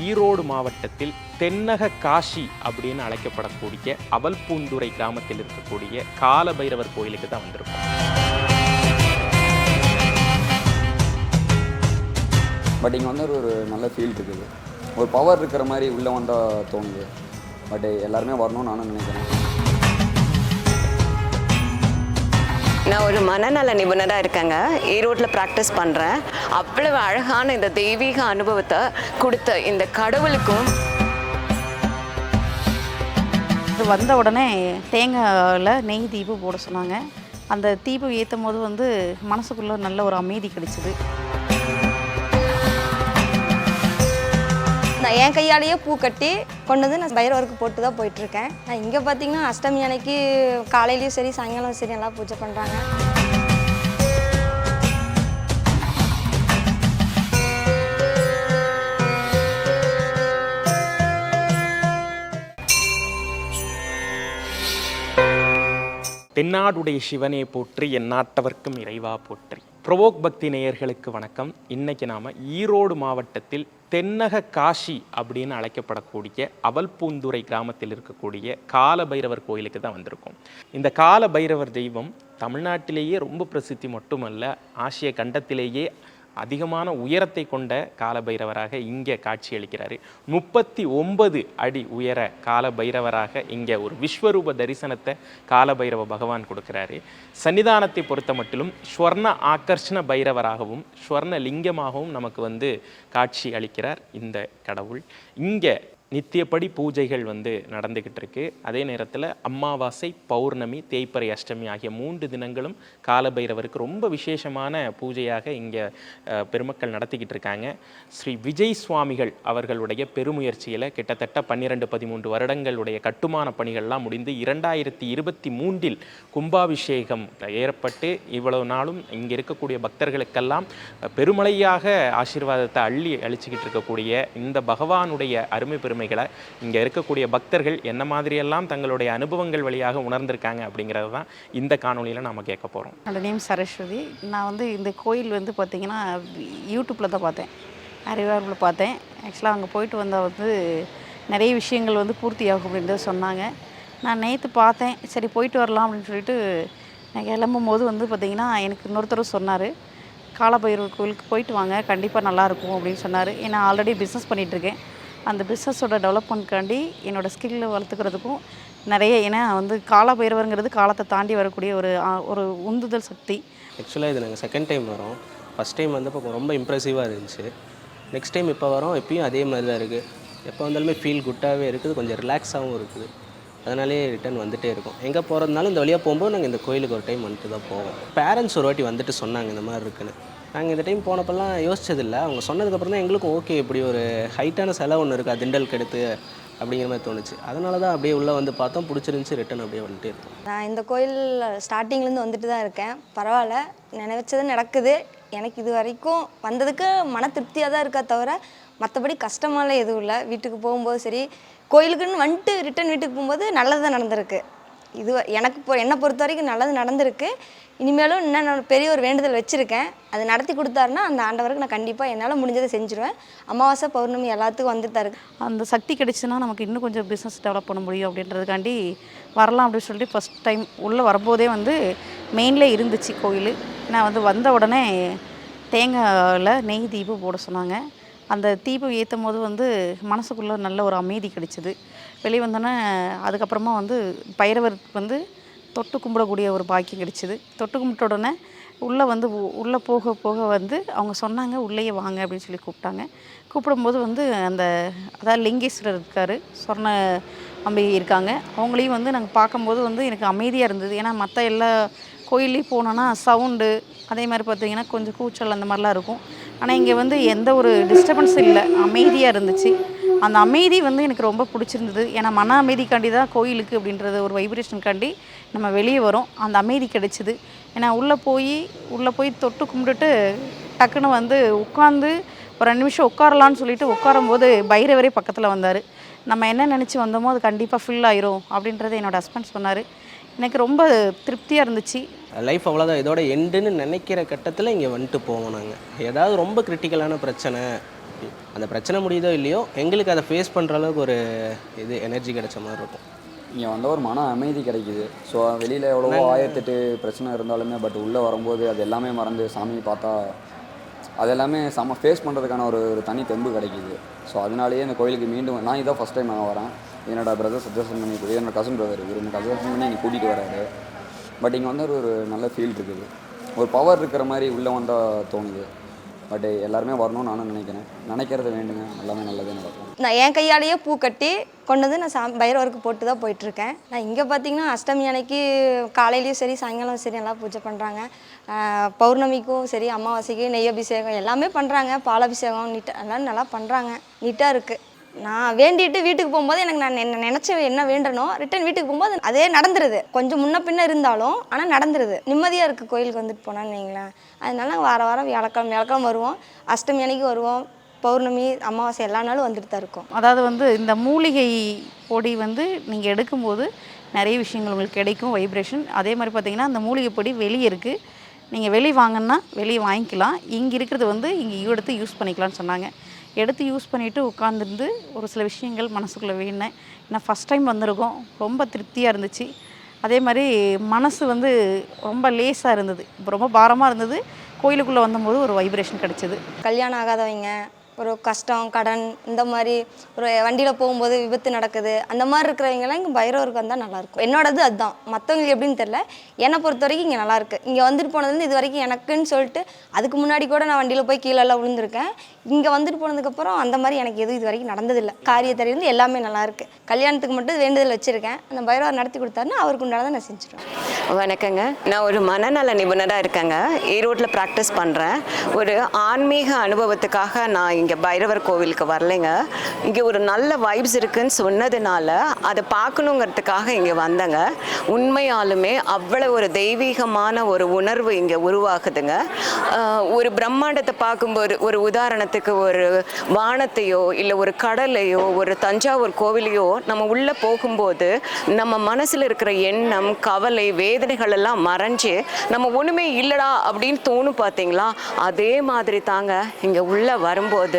ஈரோடு மாவட்டத்தில் தென்னக காஷி அப்படின்னு அழைக்கப்படக்கூடிய அவல்பூந்துறை கிராமத்தில் இருக்கக்கூடிய காலபைரவர் கோயிலுக்கு தான் வந்திருக்கோம். பட் இங்கே வந்து ஒரு நல்ல ஃபீல் இருக்குது, ஒரு பவர் இருக்கிற மாதிரி உள்ளே வந்தால் தோணுது. பட் எல்லாருமே வரணும்னு நானும் நினைக்கிறேன். நான் ஒரு மனநல நிபுணராக இருக்கேங்க. ஈரோட்டில் ப்ராக்டிஸ் பண்ணுறேன். அவ்வளவு அழகான இந்த தெய்வீக அனுபவத்தை கொடுத்த இந்த கடவுளுக்கும் வந்த உடனே தேங்காயில் நெய் தீபம் போட சொன்னாங்க. அந்த தீபம் ஏற்றும் போது வந்து மனசுக்குள்ளே நல்ல ஒரு அமைதி கிடைச்சிது. நான் என் கையாலேயே பூ கட்டி கொண்டு வந்து நான் பைரவருக்கு போட்டு தான் போயிட்டுருக்கேன். நான் இங்கே பார்த்தீங்கன்னா அஷ்டமி அன்னைக்கு காலையிலையும் சரி சாயங்காலம் சரி நல்லா பூஜை பண்ணுறாங்க. தென்னாடுடைய சிவனே போற்றி, எந்நாட்டவர்க்கும் இறைவா போற்றி. ப்ரொவோக் பக்தி நேயர்களுக்கு வணக்கம். இன்னைக்கு நாம ஈரோடு மாவட்டத்தில் தென்னக காஷி அப்படின்னு அழைக்கப்படக்கூடிய அவல்பூந்துறை கிராமத்தில் இருக்கக்கூடிய காலபைரவர் கோயிலுக்கு தான் வந்திருக்கோம். இந்த காலபைரவர் தெய்வம் தமிழ்நாட்டிலேயே ரொம்ப பிரசித்தி மட்டுமல்ல, ஆசிய கண்டத்திலேயே அதிகமான உயரத்தை கொண்ட காலபைரவராக இங்கே காட்சியளிக்கிறாரு. 39 அடி உயர காலபைரவராக இங்கே ஒரு விஸ்வரூப தரிசனத்தை காலபைரவ பகவான் கொடுக்கிறாரு. சன்னிதானத்தை பொறுத்த மட்டிலும் ஸ்வர்ண ஆகர்ஷண பைரவராகவும் ஸ்வர்ண லிங்கமாகவும் நமக்கு காட்சி அளிக்கிறார் இந்த கடவுள். இங்கே நித்தியப்படி பூஜைகள் நடந்துக்கிட்டு இருக்கு. அதே நேரத்தில் அமாவாசை, பௌர்ணமி, தேய்பிறை, அஷ்டமி ஆகிய 3 தினங்களும் காலபைரவருக்கு ரொம்ப விசேஷமான பூஜையாக இங்கே பெருமக்கள் நடத்திக்கிட்டு இருக்காங்க. ஸ்ரீ விஜய் சுவாமிகள் அவர்களுடைய பெருமுயற்சியில் கிட்டத்தட்ட 12-13 வருடங்களுடைய கட்டுமான பணிகள்லாம் முடிந்து 2023 கும்பாபிஷேகம் ஏற்பட்டு இவ்வளவு நாளும் இங்கே இருக்கக்கூடிய பக்தர்களுக்கெல்லாம் பெருமழையாக ஆசீர்வாதத்தை அழிச்சுக்கிட்டு இருக்கக்கூடிய இந்த பகவானுடைய அருமை பெருமைகளை இங்கே இருக்கக்கூடிய பக்தர்கள் என்ன மாதிரியெல்லாம் தங்களுடைய அனுபவங்கள் வழியாக உணர்ந்திருக்காங்க அப்படிங்கிறது தான் இந்த காணொலியில் நாம் கேட்க போகிறோம். என்னோட நேம் சரஸ்வதி. நான் இந்த கோயில் பார்த்தீங்கன்னா யூடியூப்பில் தான் பார்த்தேன், அறிவார்பில் பார்த்தேன். ஆக்சுவலாக அங்கே போயிட்டு வந்தால் நிறைய விஷயங்கள் பூர்த்தியாகும் அப்படின்றது சொன்னாங்க. நான் நேற்று பார்த்தேன், சரி போயிட்டு வரலாம் அப்படின்னு சொல்லிட்டு நான் கிளம்பும் போது பார்த்திங்கன்னா எனக்கு இன்னொருத்தர் சொன்னார், காலபைரவர் கோயிலுக்கு போயிட்டு வாங்க, கண்டிப்பாக நல்லாயிருக்கும் அப்படின்னு சொன்னார். ஏன்னா ஆல்ரெடி பிஸ்னஸ் பண்ணிகிட்ருக்கேன். அந்த பிஸ்னஸோட டெவலப்மெண்ட்காண்டி என்னோடய ஸ்கில்லை வளர்த்துக்கிறதுக்கும் நிறைய, ஏன்னா காலபைரவருங்கிறது காலத்தை தாண்டி வரக்கூடிய ஒரு உந்துதல் சக்தி. ஆக்சுவலாக இது நாங்கள் செகண்ட் டைம் வரோம். ஃபஸ்ட் டைம் இப்போ ரொம்ப இம்ப்ரெசிவாக இருந்துச்சு. நெக்ஸ்ட் டைம் இப்போ வரோம், எப்பயும் அதே மாதிரி தான் இருக்குது. எப்போ வந்தாலுமே ஃபீல் குட்டாகவே இருக்குது, கொஞ்சம் ரிலாக்ஸாகவும் இருக்குது. அதனாலே ரிட்டர்ன் வந்துகிட்டே இருக்கும். எங்கே போகிறதுனாலும் இந்த வழியாக போகும்போது நாங்கள் இந்த கோயிலுக்கு ஒரு டைம் வந்துட்டு தான் போவோம். பேரண்ட்ஸ் ஒரு வாட்டி சொன்னாங்க இந்த மாதிரி இருக்குன்னு. நாங்கள் இந்த டைம் போனப்பெல்லாம் யோசிச்சதில்லை. அவங்க சொன்னதுக்கப்புறம் தான் எங்களுக்கும் ஓகே, இப்படி ஒரு ஹைட்டான சிலை ஒன்று இருக்குது திண்டலுக்கு எடுத்து அப்படிங்கிற மாதிரி தோணுச்சு. அதனால தான் அப்படியே உள்ளே பார்த்தோம், பிடிச்சிருந்துச்சி, ரிட்டன் அப்படியே வந்துட்டே இருக்கோம். நான் இந்த கோயில் ஸ்டார்டிங்லேருந்து வந்துட்டு தான் இருக்கேன். பரவாயில்ல, நினைச்சது நடக்குது. எனக்கு இது வரைக்கும் வந்ததுக்கு மன திருப்தியாக தான் இருக்கா தவிர மற்றபடி கஷ்டமாலாம் எதுவும் இல்லை. வீட்டுக்கு போகும்போது சரி, கோயிலுக்குன்னு வந்துட்டு ரிட்டன் வீட்டுக்கு போகும்போது நல்லது தான் நடந்திருக்கு. இது எனக்கு என்னை பொறுத்த வரைக்கும் நல்லது நடந்திருக்கு. இனிமேலும் இன்னும் நான் பெரிய ஒரு வேண்டுதல் வச்சுருக்கேன். அது நடத்தி கொடுத்தாருன்னா அந்த ஆண்டவருக்கு நான் கண்டிப்பாக என்னால் முடிஞ்சதை செஞ்சுருவேன். அமாவாசை, பௌர்ணமி எல்லாத்துக்கும் வந்துட்டு தான் இருக்குது. அந்த சக்தி கிடைச்சுன்னா நமக்கு இன்னும் கொஞ்சம் பிஸ்னஸ் டெவலப் பண்ண முடியும் அப்படின்றதுக்காண்டி வரலாம் அப்படின்னு சொல்லிட்டு ஃபஸ்ட் டைம் உள்ளே வரும்போதே மெயினில் இருந்துச்சு கோயில். நான் வந்த உடனே தேங்காயில் நெய் தீபம் போட சொன்னாங்க. அந்த தீபம் ஏற்றும் போது மனசுக்குள்ளே நல்ல ஒரு அமைதி கிடைச்சிது. வெளியே வந்தோன்னே அதுக்கப்புறமா பைரவருக்கு தொட்டு கும்பிடக்கூடிய ஒரு பாக்கியம் கிடைச்சிது. தொட்டு கும்பிட்ட உடனே உள்ளே போக போக அவங்க சொன்னாங்க உள்ளேயே வாங்க அப்படின்னு சொல்லி கூப்பிட்டாங்க. கூப்பிடும்போது அதாவது லிங்கேஸ்வரர் இருக்கார், சொர்ண அம்பிகை இருக்காங்க. அவங்களையும் நாங்கள் பார்க்கும்போது எனக்கு அமைதியாக இருந்தது. ஏன்னா மற்ற எல்லா கோயில்லையும் போனோன்னா சவுண்டு, அதே மாதிரி பார்த்திங்கன்னா கொஞ்சம் கூச்சல் அந்த மாதிரிலாம் இருக்கும். ஆனால் இங்கே வந்து எந்த ஒரு டிஸ்டர்பன்ஸும் இல்லை, அமைதியாக இருந்துச்சு. அந்த அமைதி வந்து எனக்கு ரொம்ப பிடிச்சிருந்தது. ஏன்னா மன அமைதிக்காண்டி தான் கோயிலுக்கு அப்படின்றது ஒரு வைப்ரேஷனுக்காண்டி நம்ம வெளியே வரோம். அந்த அமைதி கிடைச்சிது. ஏன்னா உள்ளே போய் தொட்டு கும்பிட்டுட்டு டக்குன்னு வந்து உட்காந்து ஒரு 2 நிமிஷம் உட்காரலான்னு சொல்லிட்டு உட்காரும்போது பைரவரே பக்கத்தில் வந்தார். நம்ம என்ன நினச்சி வந்தோமோ அது கண்டிப்பாக ஃபில் ஆயிரும் அப்படின்றத என்னோடய ஹஸ்பண்ட் சொன்னார். எனக்கு ரொம்ப திருப்தியாக இருந்துச்சு. லைஃப் அவ்வளோதான், இதோட எண்டுன்னு நினைக்கிற கட்டத்தில் இங்கே வந்துட்டு போவோம் நாங்கள். ஏதாவது ரொம்ப கிரிட்டிக்கலான பிரச்சனை, அந்த பிரச்சனை முடியுதோ இல்லையோ எங்களுக்கு அதை ஃபேஸ் பண்ணுற அளவுக்கு ஒரு எனர்ஜி கிடைச்ச மாதிரி இருக்கும். இங்கே வந்தால் ஒரு மன அமைதி கிடைக்குது. ஸோ வெளியில் எவ்வளவோ 1008 பிரச்சனை இருந்தாலுமே பட் உள்ளே வரும்போது அது எல்லாமே மறந்து சாமியை பார்த்தா அது எல்லாமே ஃபேஸ் பண்ணுறதுக்கான ஒரு தனி தெம்பு கிடைக்கிது. ஸோ அதனாலேயே இந்த கோயிலுக்கு மீண்டும் நான் இதான் ஃபஸ்ட் டைம் நான் வரேன். என்னோடய பிரதர் சஜஷன் பண்ணி என்னோட கசின் பிரதர் எனக்கு சஜஷன் பண்ணி என்னை கூட்டிகிட்டு வராரு. பட் இங்கே வந்து ஒரு நல்ல ஃபீல் இருக்குது, ஒரு பவர் இருக்கிற மாதிரி உள்ளே வந்தால் தோணுது. பட் எல்லாருமே வரணும்னு நானும் நினைக்கிறது வேண்டுங்க, எல்லாமே நல்லதே நடக்கும். நான் என் கையாலேயே பூ கட்டி கொண்டு வந்து நான் பைரவருக்கு போட்டு தான் போயிட்டுருக்கேன். நான் இங்கே பார்த்தீங்கன்னா அஷ்டமி அன்னைக்கு காலையிலையும் சரி சாயங்காலம் சரி நல்லா பூஜை பண்ணுறாங்க. பௌர்ணமிக்கும் சரி அமாவாசைக்கு நெய் அபிஷேகம் எல்லாமே பண்ணுறாங்க. பாலாபிஷேகம் எல்லாம் நல்லா பண்ணுறாங்க, நீட்டாக இருக்குது. நான் வேண்டிட்டு வீட்டுக்கு போகும்போது எனக்கு நான் நினச்ச என்ன வேண்டனோ ரிட்டன் வீட்டுக்கு போகும்போது அதே நடந்துருது. கொஞ்சம் முன்ன பின்ன இருந்தாலும் ஆனால் நடந்துருது. நிம்மதியாக இருக்குது கோயிலுக்கு வந்துட்டு போனான்னு வைங்களேன். அதனால வாரம் வியாழக்கிழமை வருவோம், அஷ்டமி அன்னைக்கு வருவோம், பௌர்ணமி அமாவாசை எல்லா நாளும் வந்துட்டு தான் இருக்கும். அதாவது வந்து இந்த மூலிகை பொடி வந்து நீங்கள் எடுக்கும்போது நிறைய விஷயங்கள் உங்களுக்கு கிடைக்கும், வைப்ரேஷன். அதே மாதிரி பார்த்திங்கன்னா அந்த மூலிகை பொடி வெளியே இருக்குது, நீங்கள் வெளியே வாங்கினா வெளியே வாங்கிக்கலாம். இங்கே இருக்கிறது வந்து இங்கே எடுத்து யூஸ் பண்ணிக்கலாம்னு சொன்னாங்க. எடுத்து யூஸ் பண்ணிவிட்டு உட்காந்துருந்து ஒரு சில விஷயங்கள் மனசுக்குள்ளே வேணேன். ஏன்னா ஃபஸ்ட் டைம் வந்திருக்கோம், ரொம்ப திருப்தியாக இருந்துச்சு. அதே மாதிரி மனசு வந்து ரொம்ப லேஸாக இருந்தது, இப்போ ரொம்ப பாரமாக இருந்தது. கோயிலுக்குள்ளே வந்தபோது ஒரு வைப்ரேஷன் கிடச்சிது. கல்யாணம் ஆகாதவங்க, ஒரு கஷ்டம் கடன் இந்த மாதிரி ஒரு வண்டியில் போகும்போது விபத்து நடக்குது, அந்த மாதிரி இருக்கிறவங்கலாம் இங்கே பைரவருக்கு வந்தால் நல்லாயிருக்கும். என்னோடது அதுதான், மற்றவங்களுக்கு எப்படின்னு தெரில. என்னை பொறுத்த வரைக்கும் இங்கே நல்லாயிருக்கு. இங்கே வந்துட்டு போனதுலேருந்து இது வரைக்கும் எனக்குன்னு சொல்லிட்டு அதுக்கு முன்னாடி கூட நான் வண்டியில் போய் கீழெல்லாம் விழுந்திருக்கேன். இங்கே வந்துட்டு போனதுக்கப்புறம் அந்த மாதிரி எனக்கு எதுவும் இது வரைக்கும் நடந்ததில்லை. காரியத்தறியிருந்து எல்லாமே நல்லாயிருக்கு. கல்யாணத்துக்கு மட்டும் வேண்டுதல் வச்சுருக்கேன், அந்த பைரவர் நடத்தி கொடுத்தாருன்னா அவருக்கு உண்டானதை நான் செஞ்சுருவேன். வணக்கங்க, நான் ஒரு மனநல நிபுணராக இருக்கேங்க. ஈரோட்டில் ப்ராக்டிஸ் பண்ணுறேன். ஒரு ஆன்மீக அனுபவத்துக்காக நான் இங்கே பைரவர் கோவிலுக்கு வரலைங்க. இங்கே ஒரு நல்ல வைப்ஸ் இருக்குன்னு சொன்னதுனால அதை பார்க்கணுங்கிறதுக்காக இங்கே வந்தேங்க. உண்மையாலுமே அவ்வளோ ஒரு தெய்வீகமான ஒரு உணர்வு இங்கே உருவாகுதுங்க. ஒரு பிரம்மாண்டத்தை பார்க்கும்போது, ஒரு உதாரணத்துக்கு ஒரு வானத்தையோ இல்லை ஒரு கடலையோ ஒரு தஞ்சாவூர் கோவிலையோ நம்ம உள்ளே போகும்போது நம்ம மனசில் இருக்கிற எண்ணம், கவலை, வேதனைகள் எல்லாம் மறைஞ்சு நம்ம ஒன்றுமே இல்லைடா அப்படின்னு தோணும் பார்த்தீங்களா? அதே மாதிரி தாங்க இங்கே உள்ளே வரும்போது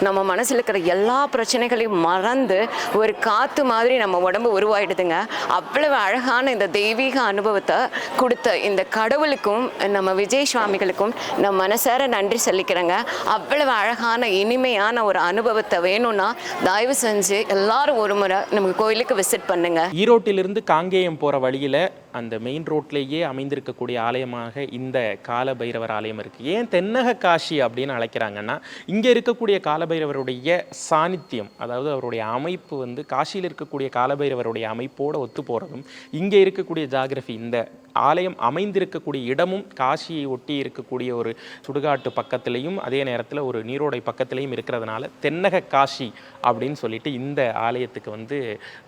நம்ம மனசில் இருக்கிற எல்லா பிரச்சனைகளையும் மறந்து ஒரு காற்று மாதிரி நம்ம உடம்பு உருவாயிடுதுங்க. அவ்வளவு அழகான இந்த தெய்வீக அனுபவத்தை கொடுத்த இந்த கடவுளுக்கும் நம்ம விஜய் சுவாமிகளுக்கும் நம்ம மனசார நன்றி சொல்லிக்கிறேங்க. அவ்வளவு அழகான இனிமையான ஒரு அனுபவத்தை வேணும்னா தயவு செஞ்சு எல்லாரும் ஒரு முறை நம்ம கோயிலுக்கு விசிட் பண்ணுங்க. ஈரோட்டிலிருந்து காங்கேயம் போகிற வழியில் அந்த மெயின் ரோட்லேயே அமைந்திருக்கக்கூடிய ஆலயமாக இந்த காலபைரவர் ஆலயம் இருக்குது. ஏன் தென்னக காஷி அப்படின்னு அழைக்கிறாங்கன்னா, இங்கே இருக்கக்கூடிய காலபைரவருடைய சாநித்தியம், அதாவது அவருடைய அமைப்பு வந்து காசியில் இருக்கக்கூடிய காலபைரவருடைய அமைப்போடு ஒத்து போகிறதும், இங்கே இருக்கக்கூடிய ஜாகிரஃபி, இந்த ஆலயம் அமைந்திருக்கக்கூடிய இடமும் காசியை ஒட்டி இருக்கக்கூடிய ஒரு சுடுகாட்டு பக்கத்துலேயும் அதே நேரத்தில் ஒரு நீரோடை பக்கத்துலேயும் இருக்கிறதுனால தென்னக காஷி அப்படின்னு சொல்லிட்டு இந்த ஆலயத்துக்கு வந்து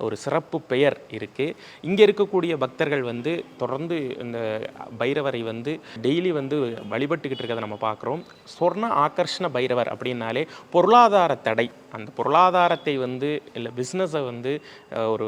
ஒரு சிறப்பு பெயர் இருக்குது. இங்கே இருக்கக்கூடிய பக்தர்கள் வந்து தொடர்ந்து இந்த பைரவரை வந்து டெய்லி வந்து வழிபட்டுக்கிட்டு இருக்கிறத நம்ம பார்க்குறோம். சொர்ண ஆகர்ஷண பைரவர் அப்படின்னாலே பொருளாதார தடை, அந்த பொருளாதாரத்தை வந்து இல்லை பிஸ்னஸை வந்து ஒரு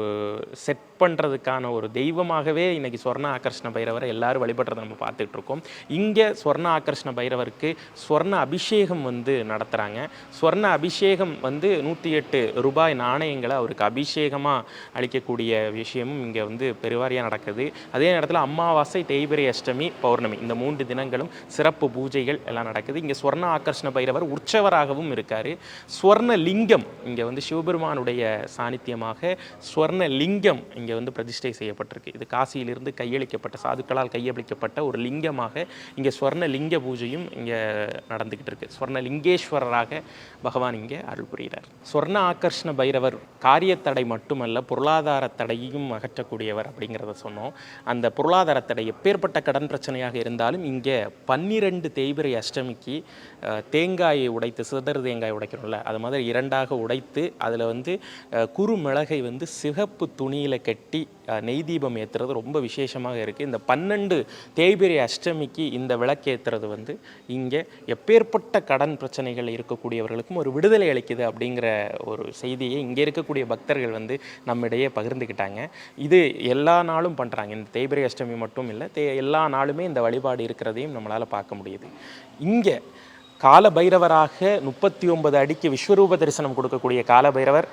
செட் பண்ணுறதுக்கான ஒரு தெய்வமாகவே இன்றைக்கி சொர்ண ஆகர்ஷண பைரவரை எல்லாரும் வழிபடுறதை நம்ம பார்த்துட்டு இருக்கோம். இங்கே சொர்ண ஆகர்ஷண பைரவருக்கு சொர்ண அபிஷேகம் வந்து நடத்துகிறாங்க. சொர்ண அபிஷேகம் வந்து 108 ரூபாய் நாணயங்களை அவருக்கு அபிஷேகமாக அளிக்கக்கூடிய விஷயமும் இங்கே வந்து பெருவாரியாக நடக்குது. அதே நேரத்தில் அமாவாசை, தேய்பிரை, அஷ்டமி, பௌர்ணமி இந்த 3 தினங்களும் சிறப்பு பூஜைகள் எல்லாம் நடக்குது. இங்கே சொர்ண ஆகர்ஷண பைரவர் உற்சவராகவும் இருக்கார். ஸ்வர்ண லிங்கம் இங்கே வந்து சிவபெருமானுடைய சாநித்தியமாக ஸ்வர்ண லிங்கம் இங்கே வந்து பிரதிஷ்டை செய்யப்பட்டிருக்கு. இது காசியிலிருந்து கையளிக்கப்பட்ட, சாதுக்களால் கையளிக்கப்பட்ட ஒரு லிங்கமாக இங்கே ஸ்வர்ண லிங்க பூஜையும் இங்கே நடந்துக்கிட்டு இருக்கு. ஸ்வர்ண லிங்கேஸ்வரராக பகவான் இங்கே அருள் புரிகிறார். ஸ்வர்ண ஆகர்ஷண பைரவர் காரியத்தடை மட்டுமல்ல பொருளாதார தடையும் அகற்றக்கூடியவர் அப்படிங்கிறத சொன்னோம். அந்த பொருளாதார தடை எப்பேற்பட்ட கடன் பிரச்சனையாக இருந்தாலும் இங்கே 12 தேய்பிறை அஷ்டமிக்கு தேங்காயை உடைத்து, சிதறு தேங்காய் உடைக்கிறோம்ல, அது மாதிரி 2ஆக உடைத்து அதில் வந்து குறு மிளகை வந்து சிகப்பு துணியில் கட்டி நெய் தீபம் ஏற்றுறது ரொம்ப விசேஷமாக இருக்குது. இந்த 12 தேய்பிறை அஷ்டமிக்கு இந்த விளக்கேற்றுறது வந்து இங்கே எப்பேற்பட்ட கடன் பிரச்சனைகள் இருக்கக்கூடியவர்களுக்கும் ஒரு விடுதலை அளிக்குது அப்படிங்கிற ஒரு செய்தியை இங்கே இருக்கக்கூடிய பக்தர்கள் வந்து நம்மிடையே பகிர்ந்துக்கிட்டாங்க. இது எல்லா நாளும் பண்ணுறாங்க. இந்த தேய்பிறை அஷ்டமி மட்டும் இல்லை, எல்லா நாளுமே இந்த வழிபாடு இருக்கிறதையும் நம்மளால் பார்க்க முடியுது. இங்கே காலபைரவராக 39 அடிக்கு விஸ்வரூப தரிசனம் கொடுக்கக்கூடிய காலபைரவர்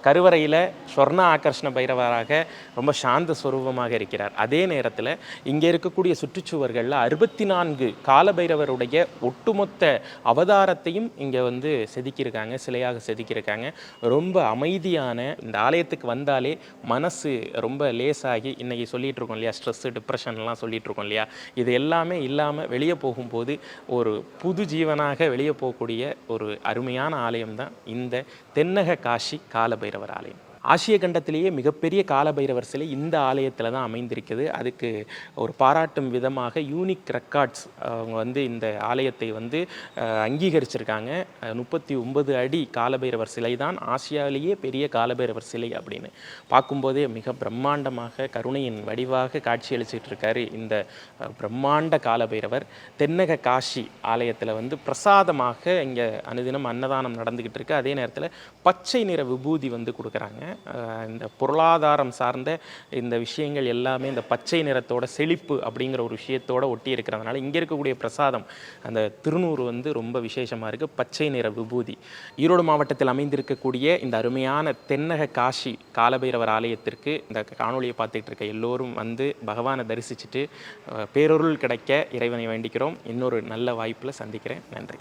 கருவறையில் சொர்ண ஆகர்ஷண பைரவராக ரொம்ப சாந்த ஸ்வரூபமாக இருக்கிறார். அதே நேரத்தில் இங்கே இருக்கக்கூடிய சுற்றுச்சுவர்களில் 64 காலபைரவருடைய ஒட்டுமொத்த அவதாரத்தையும் இங்கே வந்து செதுக்கியிருக்காங்க, சிலையாக செதுக்கியிருக்காங்க. ரொம்ப அமைதியான இந்த ஆலயத்துக்கு வந்தாலே மனசு ரொம்ப லேசாகி, இன்றைக்கி சொல்லிகிட்டு இருக்கோம் இல்லையா, ஸ்ட்ரெஸ்ஸு டிப்ரெஷன்லாம் சொல்லிகிட்டு இருக்கோம் இல்லையா, இது எல்லாமே இல்லாமல் வெளியே போகும்போது ஒரு புது ஜீவனாக வெளியே போகக்கூடிய ஒரு அருமையான ஆலயம் தான் இந்த தென்னக காசி காலபைரவர் ஆலயம். ஆசிய கண்டத்திலேயே மிகப்பெரிய காலபைரவர் சிலை இந்த ஆலயத்தில் தான் அமைந்திருக்குது. அதுக்கு ஒரு பாராட்டும் விதமாக யூனிக் ரெக்கார்ட்ஸ் அவங்க வந்து இந்த ஆலயத்தை வந்து அங்கீகரிச்சிருக்காங்க. 39 அடி காலபைரவர் சிலை தான் ஆசியாவிலேயே பெரிய காலபைரவர் சிலை அப்படின்னு பார்க்கும்போதே மிக பிரம்மாண்டமாக கருணையின் வடிவாக காட்சியளிச்சிட்டு இருக்காரு இந்த பிரம்மாண்ட காலபைரவர். தென்னக காசி ஆலயத்தில் வந்து பிரசாதமாக இங்கே அனுதினம் அன்னதானம் நடந்துக்கிட்டு இருக்கு. அதே நேரத்தில் பச்சை நிற விபூதி வந்து கொடுக்குறாங்க. இந்த பொருளாதாரம் சார்ந்த இந்த விஷயங்கள் எல்லாமே இந்த பச்சை நிறத்தோட செழிப்பு அப்படிங்கிற ஒரு விஷயத்தோட ஒட்டி இருக்கிறதுனால இங்கே இருக்கக்கூடிய பிரசாதம் அந்த திருநூறு வந்து ரொம்ப விசேஷமாக இருக்குது. பச்சை நிற விபூதி. ஈரோடு மாவட்டத்தில் அமைந்திருக்கக்கூடிய இந்த அருமையான தென்னக காசி காலபைரவர் ஆலயத்திற்கு இந்த காணொலியை பார்த்துட்டு இருக்க எல்லோரும் வந்து பகவானை தரிசிச்சுட்டு பேரொருள் கிடைக்க இறைவனை வேண்டிக்கிறோம். இன்னொரு நல்ல வாய்ப்பில் சந்திக்கிறேன். நன்றி.